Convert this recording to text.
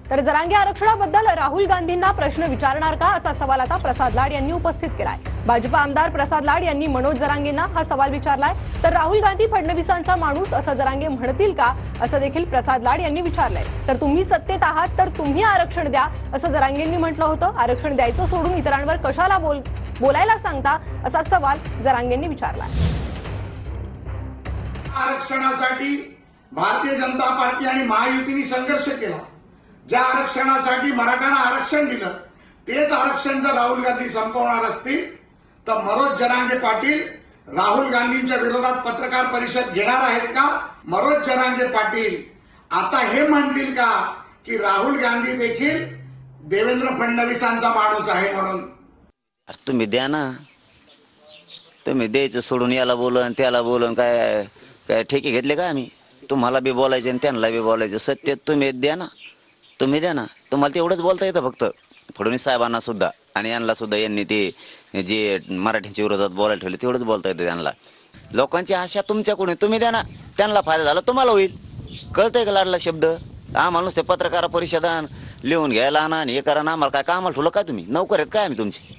तर जरांगे आरक्षणाबद्दल राहुल गांधींना प्रश्न विचारणार का असा सवाल आता प्रसाद लाड यांनी उपस्थित केलाय। भाजपा आमदार प्रसाद लाड यांनी मनोज जरांगेंना हा सवाल विचारलाय। तर राहुल गांधी फडणवीसांचा माणूस असं जरांगे म्हणतील का असं देखील प्रसाद लाड यांनी विचारलंय। तर तुम्ही सत्तेत आहात तर तुम्ही आरक्षण द्या असं जरांगेंनी म्हटलं होतं। आरक्षण द्यायचं सोडून इतरांवर कशाला बोलायला सांगता असा सवाल जरांगेंनी विचारलाय। आरक्षणासाठी भारतीय जनता पार्टी आणि महायुतीने संघर्ष केला। ज्या आरक्षणासाठी मराठ्यांना आरक्षण दिलं तेच आरक्षण जर राहुल गांधी संपवणार असतील तर मनोज जरांगे पाटील राहुल गांधींच्या विरोधात पत्रकार परिषद घेणार आहेत का? मनोज जरांगे पाटील आता हे म्हणतील का की राहुल गांधी देखील देवेंद्र फडणवीसांचा माणूस आहे म्हणून? तुम्ही द्या ना, तुम्ही द्यायचं सोडून याला बोलून त्याला बोलून काय काय ठेके घेतले का? आम्ही तुम्हाला बी बोलायचे आणि त्यांना बी बोलायचं। सत्य तुम्ही द्या ना, तुम्ही द्या ना, तुम्हाला तेवढंच बोलता येतं फक्त फडणवीस साहेबांना सुद्धा आणि यांना सुद्धा। यांनी ते जे मराठीच्या विरोधात बोलायला ठेवले तेवढंच बोलता येतं त्यांना। लोकांची आशा तुमच्याकडून, तुम्ही द्या ना, त्यांना फायदा झाला तुम्हाला होईल। कळतंय का लाडला शब्द? आम्हाला नुसते पत्रकार परिषदान लिहून घ्यायला ना आणि हे करा ना, आम्हाला काय कामाला ठेवलं काय? तुम्ही नोकर आहेत काय आम्ही तुमचे?